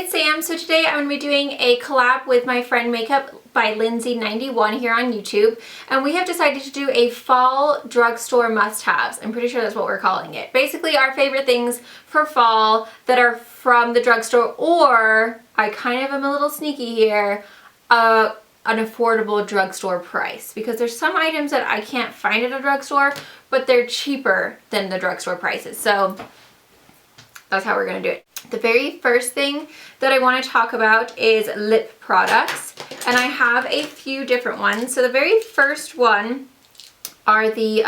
it's Sam. So today I'm going to be doing a collab with my friend Makeup by Lindsey91 here on YouTube, and we have decided to do a fall drugstore must-haves. I'm pretty sure that's what we're calling it. Basically our favorite things for fall that are from the drugstore, or I kind of am a little sneaky here, an affordable drugstore price, because there's some items that I can't find at a drugstore, but they're cheaper than the drugstore prices. So that's how we're going to do it. The very first thing that I want to talk about is lip products, and I have a few different ones. So the very first one are the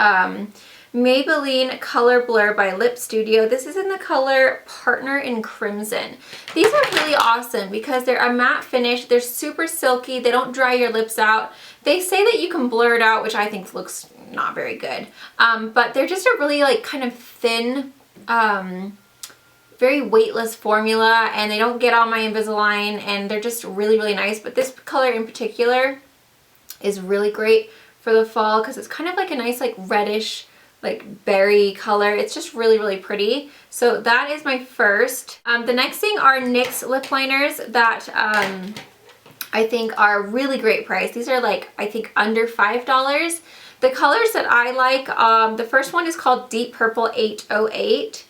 Maybelline Color Blur by Lip Studio. This is in the color Partner in Crimson. These are really awesome because they're a matte finish, they're super silky, they don't dry your lips out. They say that you can blur it out, which I think looks not very good, but they're just a really like kind of thin, very weightless formula, and they don't get on my Invisalign, and they're just really nice. But this color in particular is really great for the fall because it's kind of like a nice like reddish like berry color. It's just really pretty. So that is my first. The next thing are NYX lip liners that I think are really great price. These are like I think under $5. The colors that I like, the first one is called Deep Purple 808.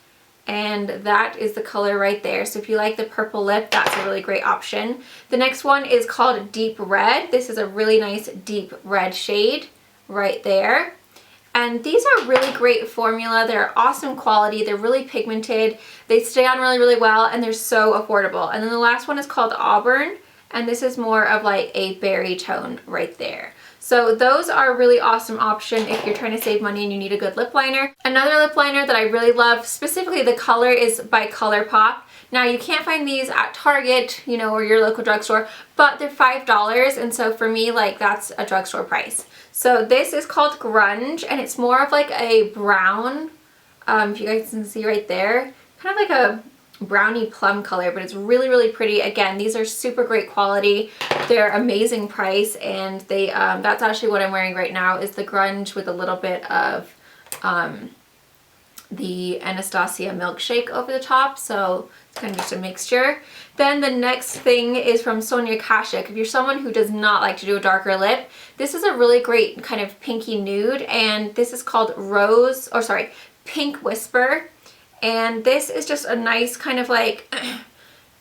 And that is the color right there. So if you like the purple lip, that's a really great option. The next one is called Deep Red. This is a really nice deep red shade right there. And these are really great formula. They're awesome quality. They're really pigmented. They stay on really well, and they're so affordable. And then the last one is called Auburn, and this is more of like a berry tone right there. So those are a really awesome option if you're trying to save money and you need a good lip liner. Another lip liner that I really love, specifically the color, is by ColourPop. Now you can't find these at Target, you know, or your local drugstore, but they're $5, and so for me, like, that's a drugstore price. So this is called Grunge, and it's more of like a brown, if you guys can see right there, kind of like a brownie plum color, but it's really pretty. Again, these are super great quality. They're amazing price, and they that's actually what I'm wearing right now, is the Grunge with a little bit of the Anastasia milkshake over the top, so it's kind of just a mixture. Then the next thing is from Sonia Kashuk. If you're someone who does not like to do a darker lip, this is a really great kind of pinky nude, and this is called Pink Whisper. And this is just a nice kind of like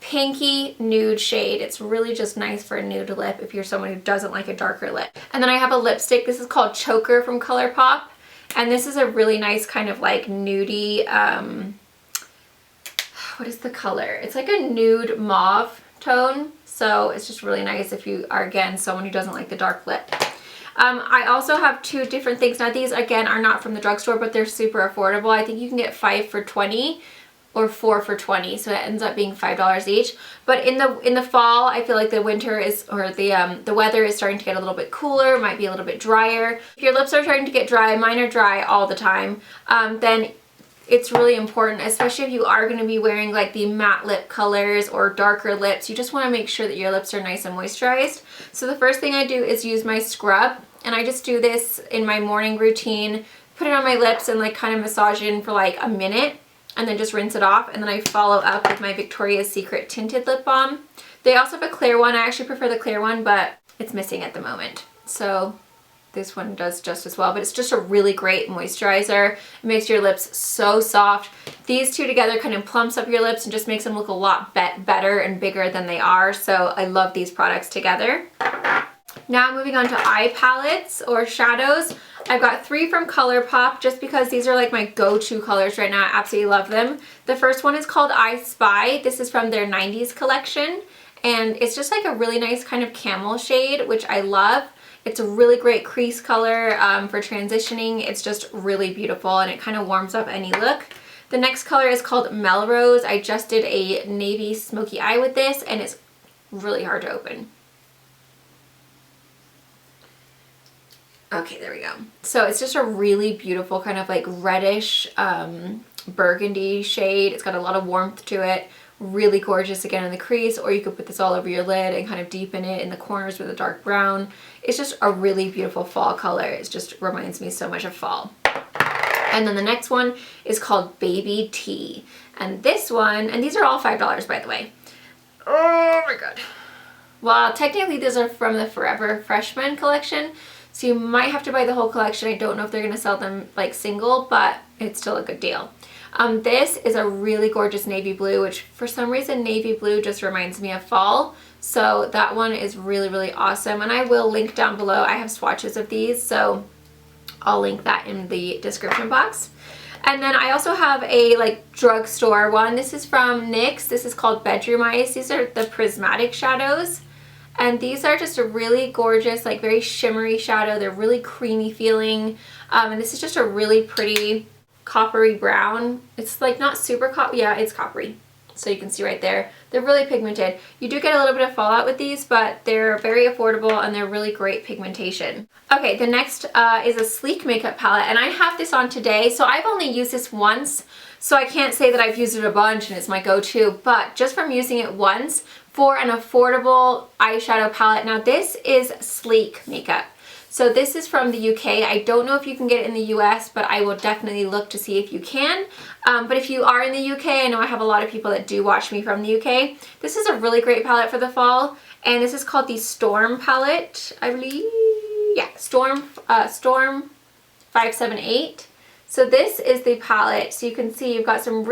pinky nude shade. It's really just nice for a nude lip if you're someone who doesn't like a darker lip. And then I have a lipstick. This is called Choker from ColourPop. And this is a really nice kind of like nudie, what is the color? It's like a nude mauve tone. So it's just really nice if you are, again, someone who doesn't like the dark lip. I also have two different things. Now these again are not from the drugstore, but they're super affordable. I think you can get 5 for $20 or 4 for $20, so it ends up being $5 each. But in the fall, I feel like the winter is, or the weather is starting to get a little bit cooler, might be a little bit drier. If your lips are starting to get dry, mine are dry all the time, then it's really important, especially if you are going to be wearing like the matte lip colors or darker lips. You just want to make sure that your lips are nice and moisturized. So the first thing I do is use my scrub, and I just do this in my morning routine, put it on my lips and like kind of massage it in for like a minute, and then just rinse it off. And then I follow up with my Victoria's Secret tinted lip balm. They also have a clear one. I actually prefer the clear one, but it's missing at the moment. So this one does just as well, but it's just a really great moisturizer. It makes your lips so soft. These two together kind of plumps up your lips and just makes them look a lot better and bigger than they are. So I love these products together. Now moving on to eye palettes or shadows. I've got 3 from ColourPop just because these are like my go-to colors right now. I absolutely love them. The first one is called I Spy. This is from their 90s collection, and it's just like a really nice kind of camel shade, which I love. It's a really great crease color for transitioning. It's just really beautiful, and it kind of warms up any look. The next color is called Melrose. I just did a navy smoky eye with this, and it's really hard to open. Okay, there we go. So it's just a really beautiful kind of like reddish burgundy shade. It's got a lot of warmth to it. Really gorgeous again in the crease, or you could put this all over your lid and kind of deepen it in the corners with a dark brown. It's just a really beautiful fall color. It just reminds me so much of fall. And then the next one is called Baby Tea. And this one, and these are all $5 by the way. Oh my god. Well, technically these are from the Forever Freshman collection, so you might have to buy the whole collection. I don't know if they're going to sell them like single, but it's still a good deal. This is a really gorgeous navy blue, which for some reason navy blue just reminds me of fall. So that one is really, really awesome. And I will link down below. I have swatches of these, so I'll link that in the description box. And then I also have a like drugstore one. This is from NYX. This is called Bedroom Eyes. These are the prismatic shadows. And these are just a really gorgeous, like very shimmery shadow. They're really creamy feeling. And this is just a really pretty coppery brown. It's like not super yeah, it's coppery. So you can see right there. They're really pigmented. You do get a little bit of fallout with these, but they're very affordable and they're really great pigmentation. Okay, the next is a sleek makeup palette, and I have this on today. So I've only used this once, so I can't say that I've used it a bunch and it's my go-to, but just from using it once for an affordable eyeshadow palette. Now this is sleek makeup. So this is from the UK. I don't know if you can get it in the US, but I will definitely look to see if you can. But if you are in the UK, I know I have a lot of people that do watch me from the UK. This is a really great palette for the fall, and this is called the Storm palette, I believe. Yeah, Storm 578. So this is the palette. So you can see you've got some,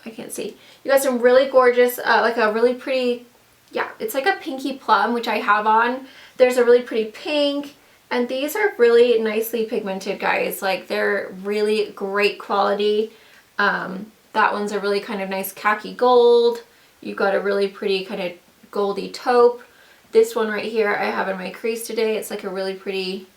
I can't see. You got some really gorgeous, like a really pretty, yeah, it's like a pinky plum, which I have on. There's a really pretty pink. And these are really nicely pigmented, guys. Like, they're really great quality. That one's a really kind of nice khaki gold. You've got a really pretty kind of goldy taupe. This one right here I have in my crease today. It's like a really pretty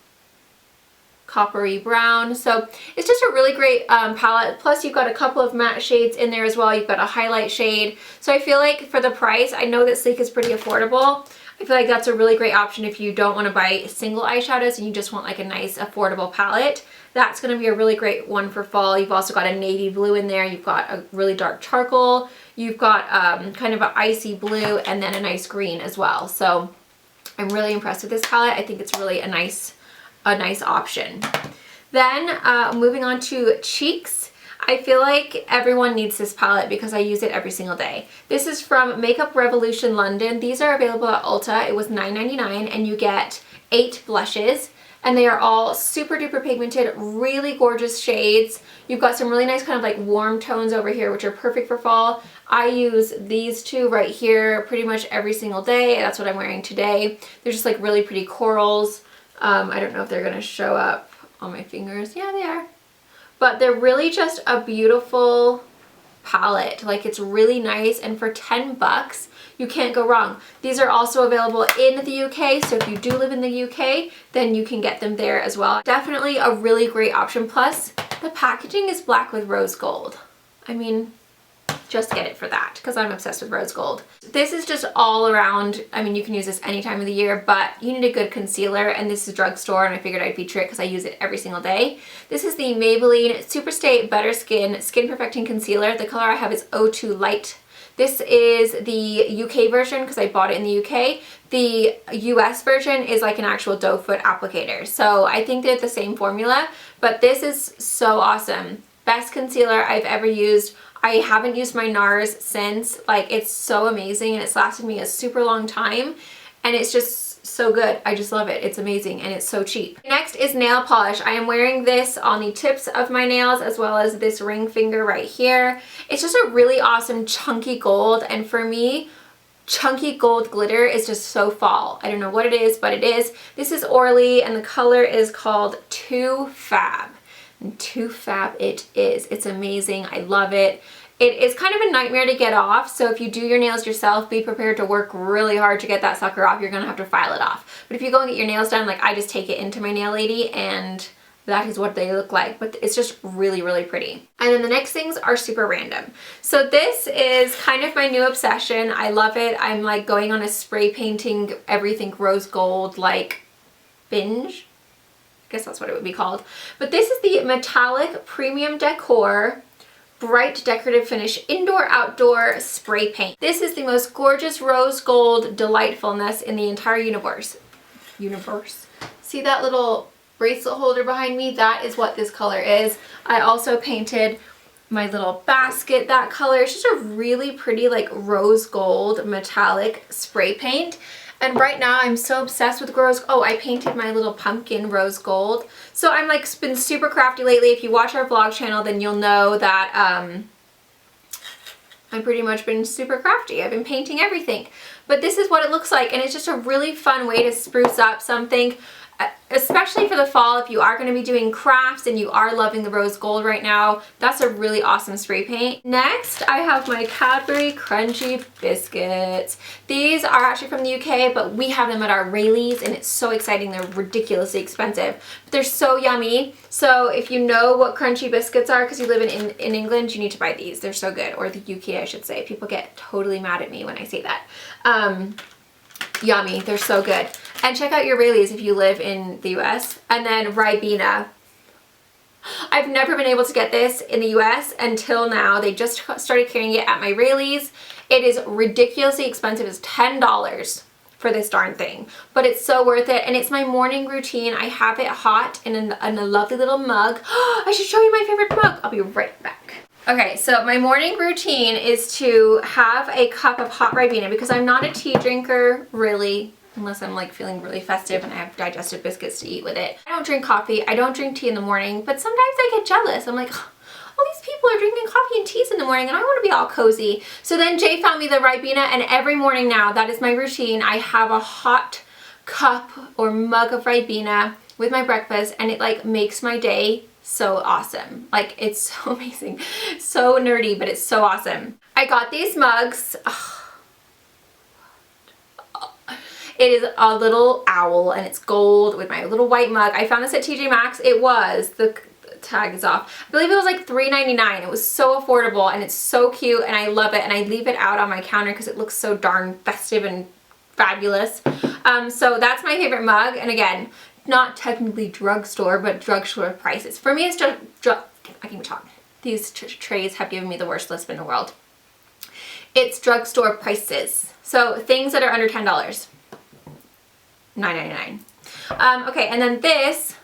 coppery brown. So it's just a really great palette. Plus you've got a couple of matte shades in there as well. You've got a highlight shade. So I feel like for the price, I know that Sleek is pretty affordable. I feel like that's a really great option if you don't want to buy single eyeshadows and you just want like a nice affordable palette. That's going to be a really great one for fall. You've also got a navy blue in there. You've got a really dark charcoal. You've got kind of an icy blue and then a nice green as well. So I'm really impressed with this palette. I think it's really a nice option. Then moving on to cheeks. I feel like everyone needs this palette because I use it every single day. This is from Makeup Revolution London. These are available at Ulta. It was $9.99 and you get 8 blushes and they are all super duper pigmented, really gorgeous shades. You've got some really nice kind of like warm tones over here which are perfect for fall. I use these two right here pretty much every single day. That's what I'm wearing today. They're just like really pretty corals. I don't know if they're going to show up on my fingers. Yeah, they are. But they're really just a beautiful palette. Like, it's really nice, and for 10 bucks, you can't go wrong. These are also available in the UK, so if you do live in the UK, then you can get them there as well. Definitely a really great option. Plus, the packaging is black with rose gold. I mean, just get it for that because I'm obsessed with rose gold. This is just all around. I mean, you can use this any time of the year, but you need a good concealer, and this is Drugstore, and I figured I'd feature it because I use it every single day. This is the Maybelline Superstay Better Skin Skin Perfecting Concealer. The color I have is 02 Light. This is the UK version because I bought it in the UK. The US version is like an actual doe foot applicator. So I think they're the same formula, but this is so awesome. Best concealer I've ever used. I haven't used my NARS since. Like, it's so amazing and it's lasted me a super long time and it's just so good. I just love it. It's amazing and it's so cheap. Next is nail polish. I am wearing this on the tips of my nails as well as this ring finger right here. It's just a really awesome chunky gold, and for me, chunky gold glitter is just so fall. I don't know what it is, but it is. This is Orly and the color is called Too Fab. And Too Fab it is. It's amazing. I love it. It is kind of a nightmare to get off, so if you do your nails yourself, be prepared to work really hard to get that sucker off. You're gonna have to file it off. But if you go and get your nails done, like I just take it into my nail lady and that is what they look like. But it's just really, really pretty. And then the next things are super random. So this is kind of my new obsession. I love it. I'm like going on a spray painting everything rose gold like binge. I guess that's what it would be called. But this is the Metallic Premium Decor Bright Decorative Finish Indoor Outdoor Spray Paint. This is the most gorgeous rose gold delightfulness in the entire universe. See that little bracelet holder behind me? That is what this color is. I also painted my little basket that color. It's just a really pretty like rose gold metallic spray paint. And right now I'm so obsessed with rose. Oh, I painted my little pumpkin rose gold. So I'm like been super crafty lately. If you watch our vlog channel, then you'll know that I've pretty much been super crafty. I've been painting everything. But this is what it looks like, and it's just a really fun way to spruce up something, especially for the fall. If you are going to be doing crafts and you are loving the rose gold right now, that's a really awesome spray paint. Next, I have my Cadbury Crunchy Biscuits. These are actually from the UK, but we have them at our Rayleigh's, and it's so exciting. They're ridiculously expensive, but they're so yummy. So if you know what crunchy biscuits are because you live in England, you need to buy these. They're so good. Or the UK, I should say. People get totally mad at me when I say that. Yummy. They're so good. And check out your Rayleigh's if you live in the US. And then Ribena. I've never been able to get this in the US until now. They just started carrying it at my Rayleigh's. It is ridiculously expensive. It's $10 for this darn thing. But it's so worth it. And it's my morning routine. I have it hot in a lovely little mug. I should show you my favorite mug. I'll be right back. Okay, so my morning routine is to have a cup of hot Ribena because I'm not a tea drinker, really, unless I'm like feeling really festive and I have digestive biscuits to eat with it. I don't drink coffee, I don't drink tea in the morning, but sometimes I get jealous. I'm like, oh, all these people are drinking coffee and teas in the morning and I want to be all cozy. So then Jay found me the Ribena, and every morning now, that is my routine. I have a hot cup or mug of Ribena with my breakfast, and it like makes my day so awesome. Like, it's so amazing. So nerdy, but it's so awesome. I got these mugs. It is a little owl and it's gold with my little white mug. I found this at TJ Maxx. It was, the tag is off, I believe it was like $3.99. It was so affordable and it's so cute and I love it, and I leave it out on my counter because it looks so darn festive and fabulous. So that's my favorite mug, and again, not technically drugstore, but drugstore prices. For me, it's I can't even talk. These trays have given me the worst lisp in the world. It's drugstore prices. So things that are under $10. $9.99. Okay, and then this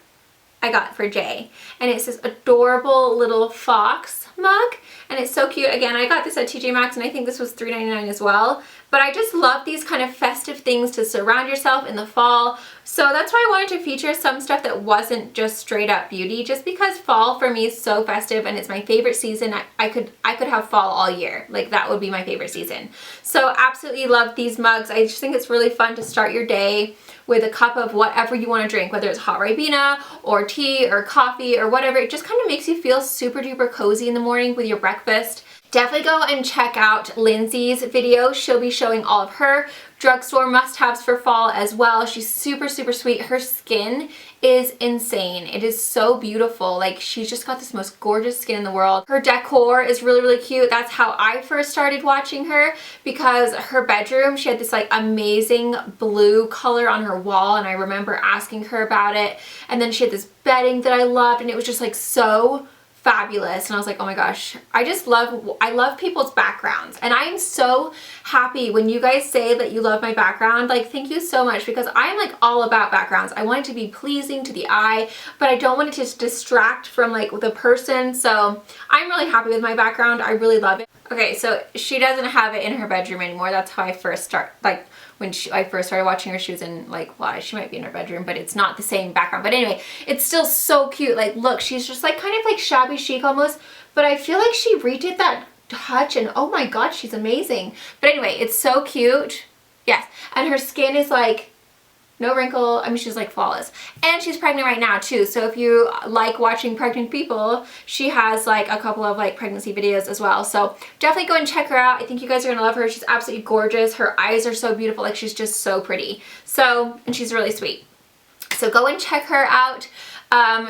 I got for Jay, and it's this adorable little fox mug, and it's so cute. Again, I got this at TJ Maxx, and I think this was $3.99 as well. But I just love these kind of festive things to surround yourself in the fall. So that's why I wanted to feature some stuff that wasn't just straight up beauty, just because fall for me is so festive and it's my favorite season. I could have fall all year. Like, that would be my favorite season. So absolutely love these mugs. I just think it's really fun to start your day with a cup of whatever you want to drink, whether it's hot Ribena or tea or coffee or whatever. It just kind of makes you feel super duper cozy in the morning with your breakfast. Definitely go and check out Lindsey's video. She'll be showing all of her drugstore must-haves for fall as well. She's super, super sweet. Her skin is insane. It is so beautiful. Like, she's just got this most gorgeous skin in the world. Her decor is really, really cute. That's how I first started watching her, because her bedroom, she had this like amazing blue color on her wall, and I remember asking her about it. And then she had this bedding that I loved, and it was just like so fabulous, and I was like, oh my gosh, I love people's backgrounds, and I am so happy when you guys say that you love my background. Like, thank you so much, because I'm like all about backgrounds. I want it to be pleasing to the eye, but I don't want it to distract from like the person. So I'm really happy with my background. I really love it. Okay, so she doesn't have it in her bedroom anymore. That's how I first start, like, when I first started watching her, she was in, like, well, she might be in her bedroom, but it's not the same background. But anyway, it's still so cute. Like, look, she's just like kind of like shabby chic almost, but I feel like she redid that touch, and oh my god, she's amazing. But anyway, it's so cute. Yes, and her skin is like no wrinkle. I mean, she's like flawless. And she's pregnant right now too. So if you like watching pregnant people, she has like a couple of like pregnancy videos as well. So definitely go and check her out. I think you guys are gonna love her. She's absolutely gorgeous. Her eyes are so beautiful. Like, she's just so pretty. So, and she's really sweet. So go and check her out.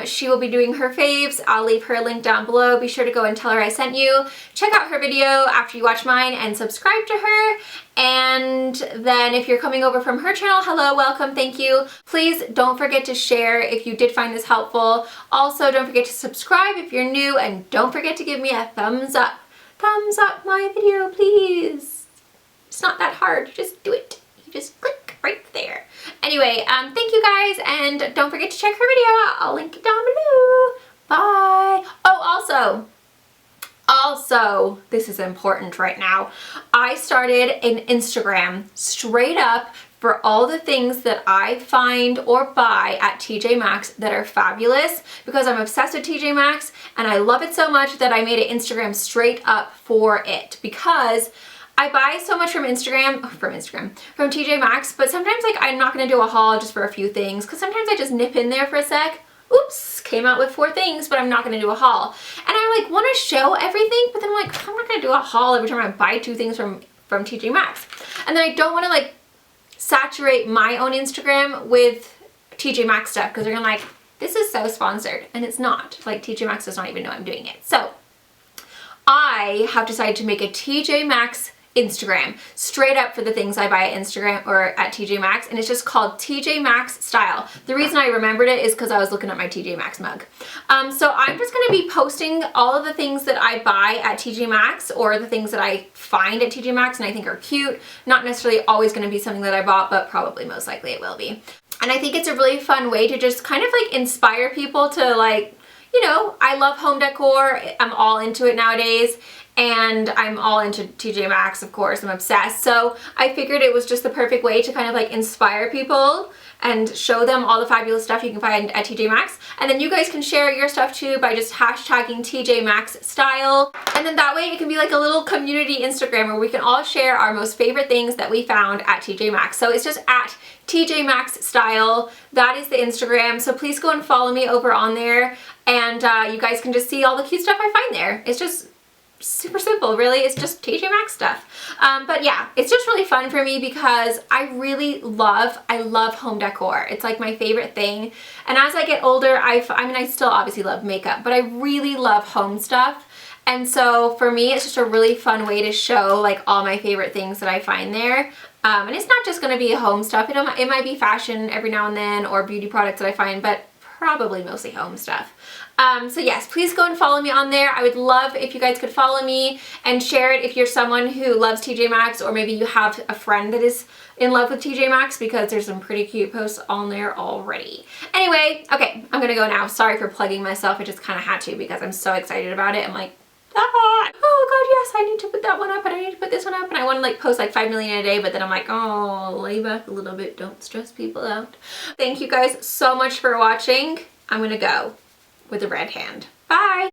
She will be doing her faves. I'll leave her link down below. Be sure to go and tell her I sent you. Check out her video after you watch mine and subscribe to her. And then if you're coming over from her channel, hello, welcome, thank you. Please don't forget to share if you did find this helpful. Also, don't forget to subscribe if you're new, and don't forget to give me a thumbs up. Thumbs up my video, please. It's not that hard. Just do it. You just click right there. Anyway, thank you guys, and don't forget to check her video out. I'll link it down below. Bye. Oh, also, Also, this is important right now, I started an Instagram straight up for all the things that I find or buy at TJ Maxx that are fabulous, because I'm obsessed with TJ Maxx and I love it so much that I made an Instagram straight up for it, because I buy so much from TJ Maxx, but sometimes like I'm not gonna do a haul just for a few things, because sometimes I just nip in there for a sec. Oops, came out with 4 things, but I'm not gonna do a haul. And I like wanna show everything, but then I'm like, I'm not gonna do a haul every time I buy 2 things from TJ Maxx. And then I don't wanna like saturate my own Instagram with TJ Maxx stuff, because they're gonna like, this is so sponsored, and it's not. Like, TJ Maxx does not even know I'm doing it. So I have decided to make a TJ Maxx Instagram straight up for the things I buy at Instagram or at TJ Maxx, and it's just called TJ Maxx Style. The reason I remembered it is because I was looking at my TJ Maxx mug. So I'm just going to be posting all of the things that I buy at TJ Maxx, or the things that I find at TJ Maxx and I think are cute. Not necessarily always going to be something that I bought, but probably most likely it will be. And I think it's a really fun way to just kind of like inspire people to, like, you know, I love home decor. I'm all into it nowadays. And I'm all into TJ Maxx, of course. I'm obsessed. So I figured it was just the perfect way to kind of like inspire people and show them all the fabulous stuff you can find at TJ Maxx. And then you guys can share your stuff too by just hashtagging TJ Maxx Style. And then that way it can be like a little community Instagram where we can all share our most favorite things that we found at TJ Maxx. So it's just at TJ Maxx Style. That is the Instagram. So please go and follow me over on there. And you guys can just see all the cute stuff I find there. It's just super simple, really. It's just TJ Maxx stuff. But yeah, it's just really fun for me because I love home decor. It's like my favorite thing. And as I get older, I mean, I still obviously love makeup, but I really love home stuff. And so for me, it's just a really fun way to show like all my favorite things that I find there. And it's not just going to be home stuff. It might be fashion every now and then, or beauty products that I find, but probably mostly home stuff. So yes, please go and follow me on there. I would love if you guys could follow me and share it if you're someone who loves TJ Maxx, or maybe you have a friend that is in love with TJ Maxx, because there's some pretty cute posts on there already. Anyway, okay, I'm gonna go now. Sorry for plugging myself. I just kind of had to because I'm so excited about it. I'm like, oh god, yes, I need to put that one up, and I need to put this one up, and I want to like post like 5 million a day, but then I'm like, oh, lay back a little bit, don't stress people out. Thank you guys so much for watching. I'm gonna go with the red hand. Bye!